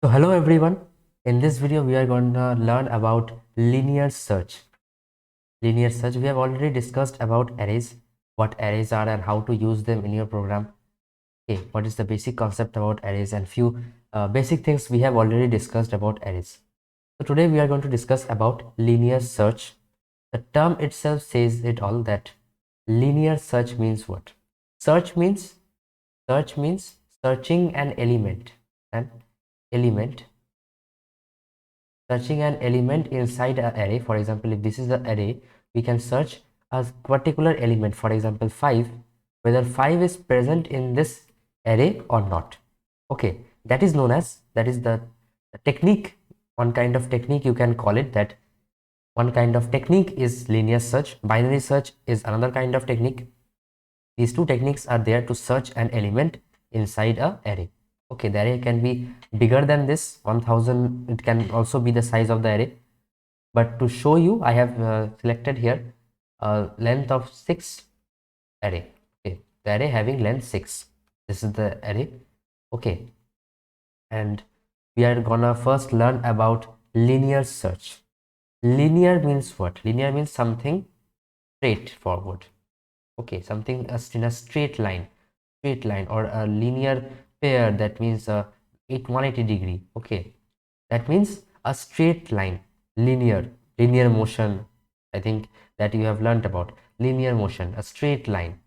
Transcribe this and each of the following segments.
So hello everyone. In this video we are going to learn about linear search. Linear search, we have already discussed about arrays, what arrays are and how to use them in your program. Okay, what is the basic concept about arrays and few basic things we have already discussed about arrays. So today we are going to discuss about linear search. The term itself says it all that linear search means what? Search means searching an element, an element searching an element inside an array. For example, if this is the array, we can search a particular element, for example 5, whether 5 is present in this array or not. Okay, that is known as, that is the technique, one kind of technique you can call it. That one kind of technique is linear search. Binary search is another kind of technique. These two techniques are there to search an element inside a array. Okay, the array can be bigger than this 1000. It can also be the size of the array, but to show you I have selected here a length of 6 array. Okay, the array having length 6. This is the array. Okay, and we are gonna first learn about linear search. Linear means what? Linear means something straightforward. Okay, something in a straight line or a linear pair. That means 180 degree. Okay, that means a straight line, linear motion. I think that you have learnt about linear motion, a straight line.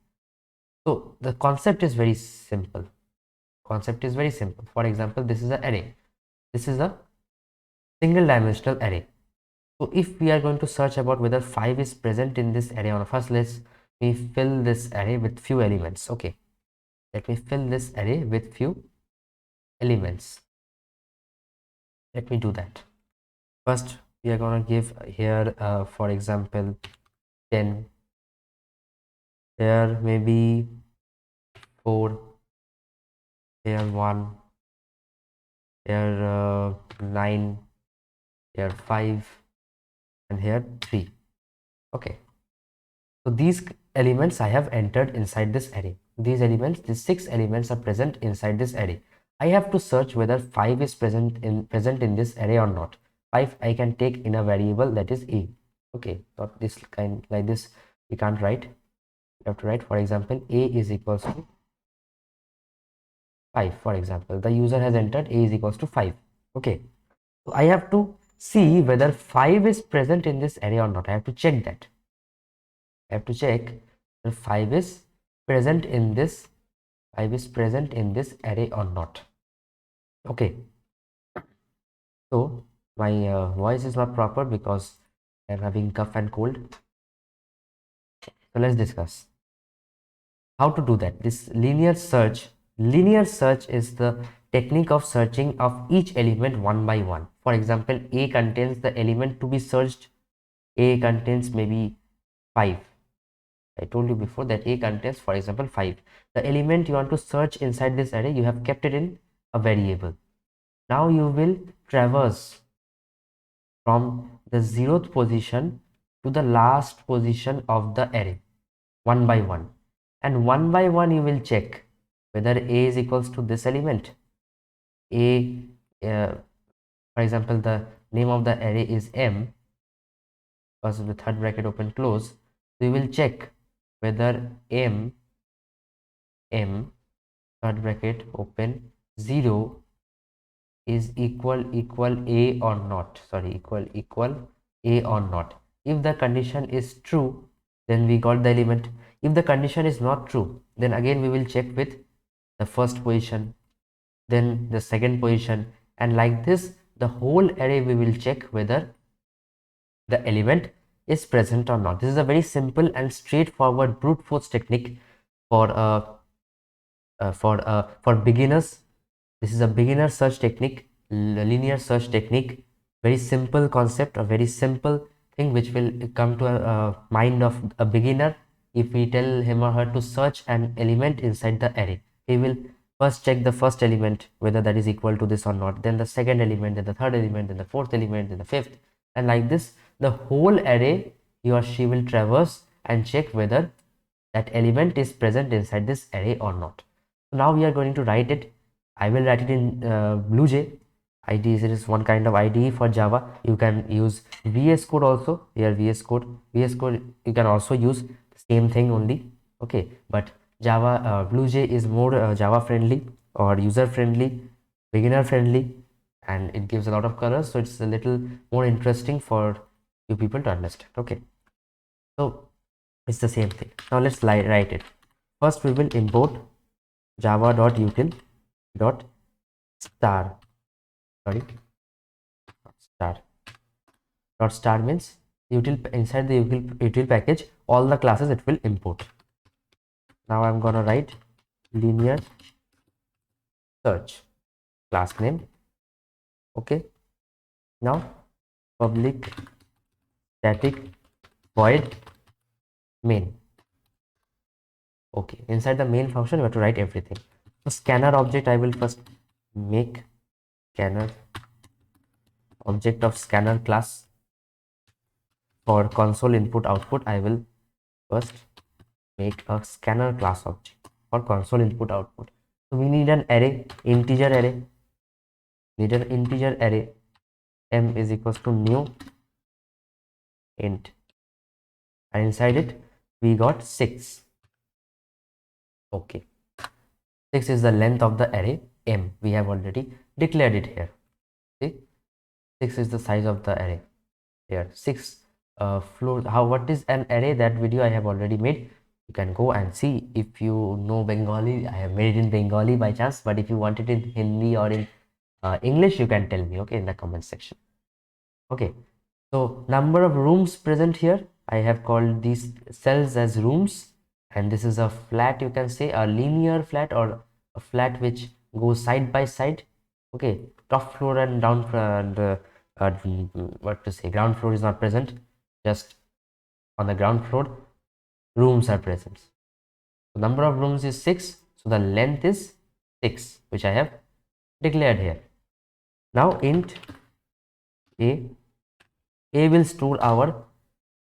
So the concept is very simple. For example, this is an array. This is a single dimensional array. So if we are going to search about whether 5 is present in this array or not, first let's me fill this array with few elements. Okay, let me fill this array with few elements. Let me do that. First we are going to give here for example 10, here maybe 4, here 1, here 9, here 5, and here 3. Okay, so these elements I have entered inside this array. These 6 elements are present inside this array. I have to search whether 5 is present in this array or not. 5 I can take in a variable, that is a. Okay, not this kind, like this we can't write. You have to write, for example, a is equals to 5. For example, the user has entered a is equals to 5. Okay, so I have to see whether 5 is present in this array or not. I have to check that. I have to check if 5 is present in this array or not. Okay, so my voice is not proper because I'm having cough and cold. So let's discuss how to do that. This linear search is the technique of searching of each element one by one. For example, a contains the element to be searched. A contains maybe 5. I told you before that a contains, for example, 5. The element you want to search inside this array, you have kept it in a variable. Now you will traverse from the 0th position to the last position of the array one by one, and one by one you will check whether a is equals to this element. A, for example, the name of the array is m because of the third bracket open close. So you will check whether m third bracket open 0 is equal a or not. Sorry, equal a or not. If the condition is true, then we got the element. If the condition is not true, then again we will check with the first position, then the second position, and like this the whole array we will check whether the element is present or not. This is a very simple and straightforward brute force technique for beginners. This is a beginner search technique, linear search technique. Very simple concept, a very simple thing which will come to a mind of a beginner. If we tell him or her to search an element inside the array, he will first check the first element whether that is equal to this or not, then the second element, then the third element, then the fourth element, then the fifth, and like this the whole array he or she will traverse and check whether that element is present inside this array or not. So now we are going to write it. I will write it in BlueJ. IDE is one kind of IDE for Java. You can use VS Code also. Here VS Code you can also use the same thing only. Okay, but Java BlueJ is more Java friendly or user friendly, beginner friendly, and it gives a lot of colors, so it's a little more interesting for you people to understand. Okay, so it's the same thing. Now let's write it. First we will import java.util.star. Sorry, star. Dot star means util, inside the util package all the classes it will import. Now I'm gonna write linear search class name. Okay, now public static void main. Okay, inside the main function you have to write everything. So scanner object, I will first make scanner object of scanner class. For console input output, I will first make a scanner class object for console input output. So we need an array, integer array. Need an integer array. M is equals to new int, and inside it we got 6. Okay, 6 is the length of the array M. We have already declared it here. See, 6 is the size of the array here. 6 floors. How, what is an array? That video I have already made. You can go and see. If you know Bengali, I have made it in Bengali by chance, but if you want it in Hindi or in English, you can tell me, okay, in the comment section. Okay, so number of rooms present here, I have called these cells as rooms, and this is a flat, you can say a linear flat or a flat which goes side by side. Okay, top floor and down and what to say, ground floor is not present. Just on the ground floor rooms are present. So number of rooms is 6, so the length is 6, which I have declared here. Now int a will store our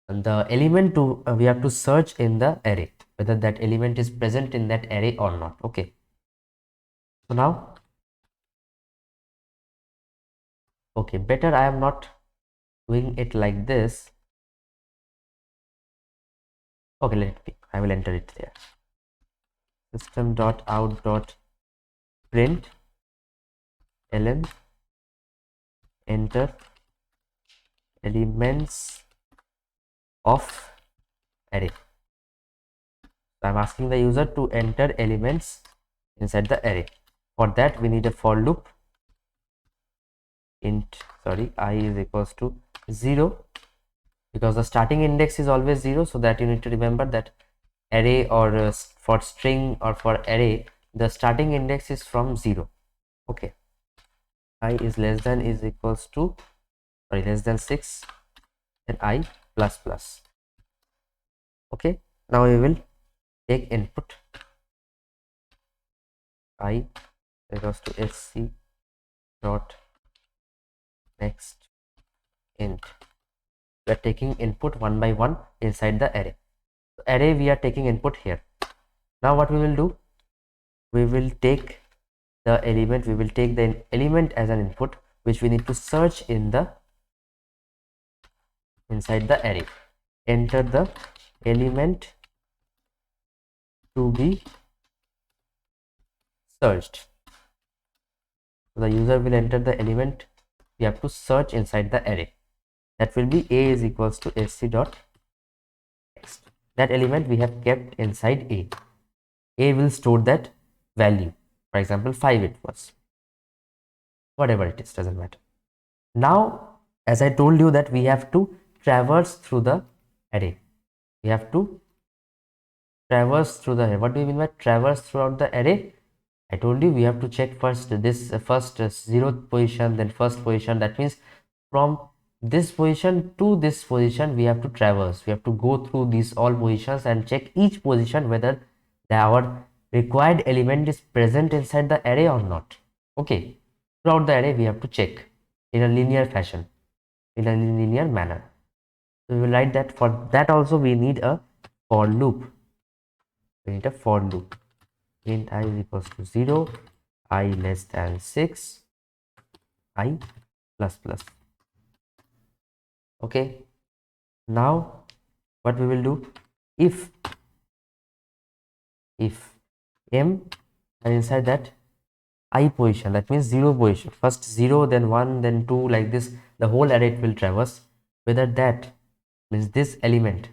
the element to we have to search in the array, whether that element is present in that array or not. Okay, so now, okay, better I am not doing it like this. Okay, let it be. I will enter it there. System.out.println enter elements of array. So I'm asking the user to enter elements inside the array. For that we need a for loop. Int, sorry, I is equals to 0, because the starting index is always 0, so that you need to remember that array or for string or for array the starting index is from 0. Okay, I is less than is equals to, sorry, less than 6, and I plus plus. Okay, now we will take input I equals to sc dot next int. We are taking input one by one inside the array. So array we are taking input here. Now what we will do, we will take the element, we will take the element as an input which we need to search in the inside the array. Enter the element to be searched. So the user will enter the element we have to search inside the array. That will be a is equals to sc dot next. That element we have kept inside a. A will store that value. For example, 5 it was. Whatever it is, doesn't matter. Now, as I told you that we have to traverse through the array. We have to traverse through the array. What do you mean by traverse throughout the array? I told you we have to check first this first 0th position, then first position. That means from this position to this position we have to traverse. We have to go through these all positions and check each position whether our required element is present inside the array or not. Okay, throughout the array we have to check in a linear fashion, in a linear manner. So we will write that. For that also we need a for loop. We need a for loop. Int I is equals to 0, I less than 6, I plus plus. Okay, now what we will do, if m and inside that I position, that means 0 position, first 0 then 1 then 2, like this the whole array it will traverse, whether that means this element,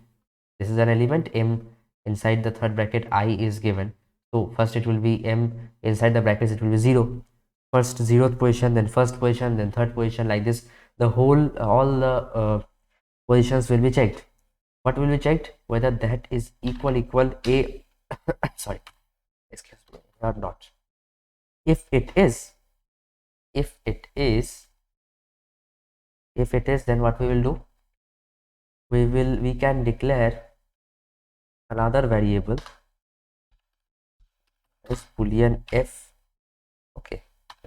this is an element m, inside the third bracket I is given, so first it will be m, inside the brackets it will be 0, first 0th position, then first position, then third position, like this the whole all the positions will be checked. What will be checked? Whether that is equal a sorry, excuse me, or not. If it is, if it is, then what we will do, we can declare another variable as boolean f, okay,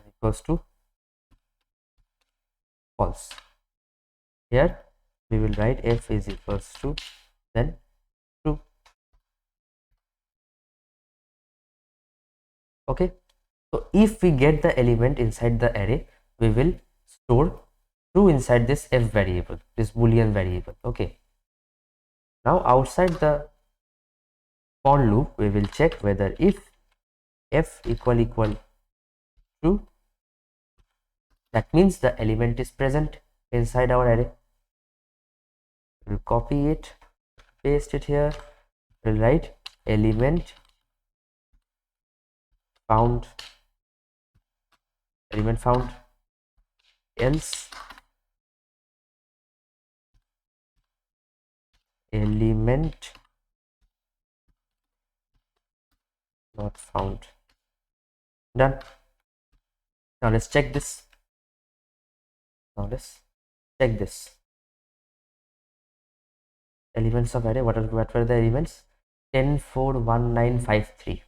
equals to false. Here we will write f is equals to then true. Okay, so if we get the element inside the array, we will store true inside this f variable, this boolean variable. Okay, now outside the for loop we will check whether if f equal true, that means the element is present inside our array. We'll copy it, paste it here, we'll write element found, else element not found. Done. Now let's check this. Elements of array. What were the elements? 10 4 1 9 5 3.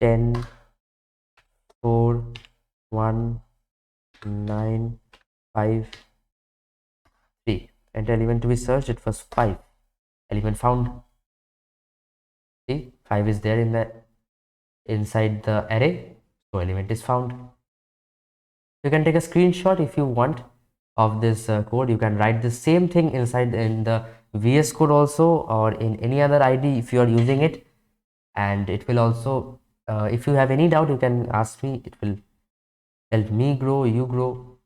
10 4 1 9 5 3. And the element to be searched, it was 5. Element found. See, 5 is there in the inside the array, so element is found. You can take a screenshot if you want of this code. You can write the same thing inside in the VS Code also, or in any other ID if you are using it, and it will also if you have any doubt you can ask me, it will help me grow, you grow.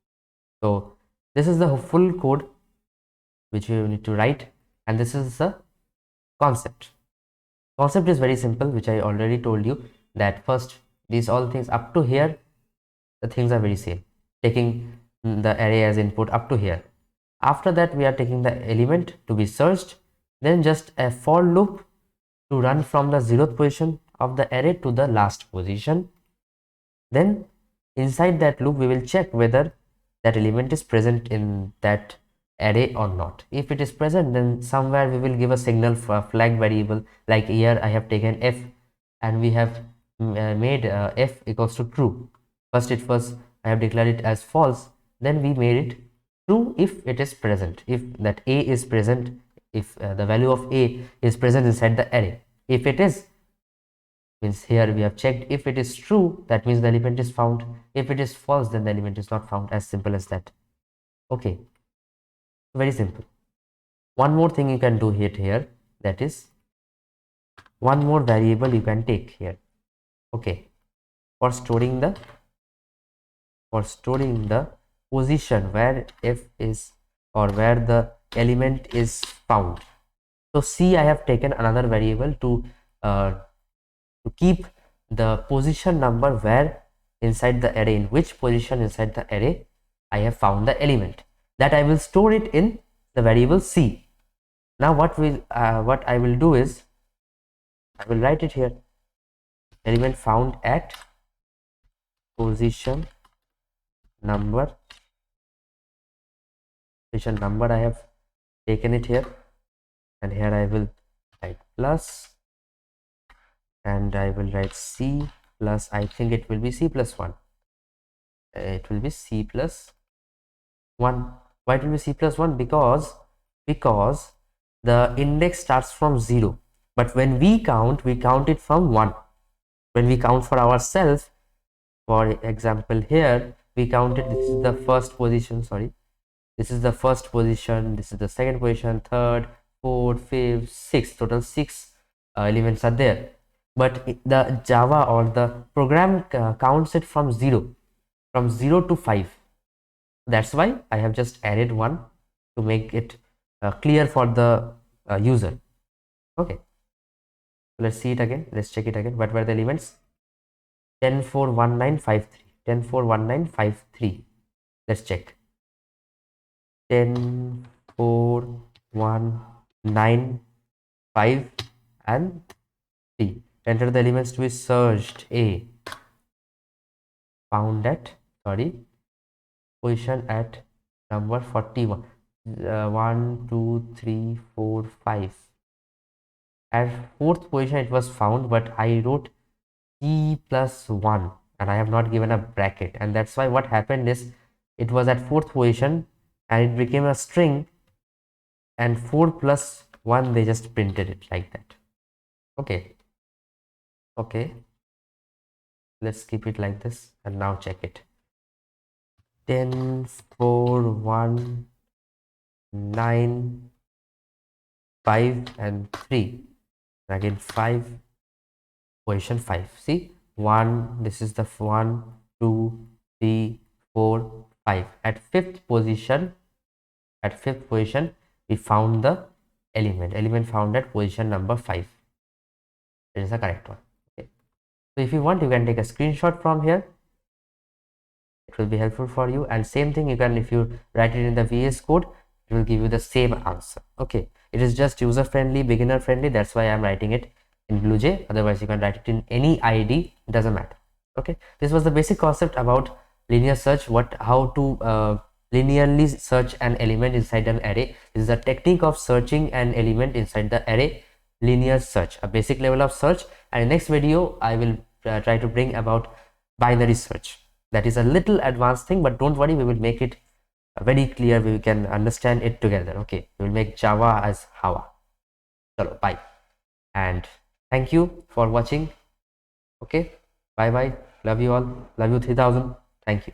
So this is the full code which you need to write, and this is the concept is very simple, which I already told you, that first these all things up to here, the things are very same, taking the array as input up to here. After that we are taking the element to be searched, then just a for loop to run from the 0th position of the array to the last position. Then inside that loop we will check whether that element is present in that array or not. If it is present, then somewhere we will give a signal for a flag variable, like here I have taken f and we have made f equals to true. First it was, I have declared it as false, then we made it true if it is present, if that a is present, if the value of a is present inside the array. If it is, means here we have checked, if it is true, that means the element is found. If it is false, then the element is not found. As simple as that. Okay, very simple. One more thing you can do here, that is one more variable you can take here. Okay, for storing the position where f is, or where the element is found. So see, I have taken another variable to keep the position number where inside the array, in which position inside the array I have found the element, that I will store it in the variable c. Now what I will do is, I will write it here, element found at position number I have taken it here, and here I will write plus, and I will write c plus, I think it will be c plus 1. It will be c plus 1. Why it will be c plus 1? Because the index starts from 0, but when we count it from 1. When we count for ourselves, For example, here we counted, this is the first position, sorry, this is the first position, this is the second position, third, fourth, fifth, sixth, total six elements are there. But the Java or the program counts it from 0 to 5. That's why I have just added one to make it clear for the user. Okay, let's see it again, let's check it again. What were the elements? 10 4 1 9 5 3, 10 4 1 9 5 3. Let's check. 10 4 1 9 5 and 3. Enter the elements to be searched. A found at, sorry, position at number 41. 1 2 3 4 5. At fourth position it was found, but I wrote T plus 1 and I have not given a bracket, and that's why what happened is it was at fourth position and it became a string, and 4 plus 1 they just printed it like that. Okay, let's keep it like this and now check it. 10 4 1 9 5 and 3, and again 5, position 5. See, 1, this is the 1 2 3 4 5. At fifth position we found the element found at position number 5. It is the correct one. Okay, so if you want, you can take a screenshot from here, it will be helpful for you. And same thing you can, if you write it in the VS Code, it will give you the same answer. Okay, it is just user friendly, beginner friendly, that's why I'm writing it in BlueJ. Otherwise you can write it in any ID, it doesn't matter. Okay, this was the basic concept about linear search, how to linearly search an element inside an array. This is a technique of searching an element inside the array, linear search, a basic level of search. And in next video I will try to bring about binary search. That is a little advanced thing, but don't worry, we will make it very clear, we can understand it together. Okay, we will make Java as Java. Chalo, bye and thank you for watching. Okay, bye bye, love you all, love you 3000, thank you.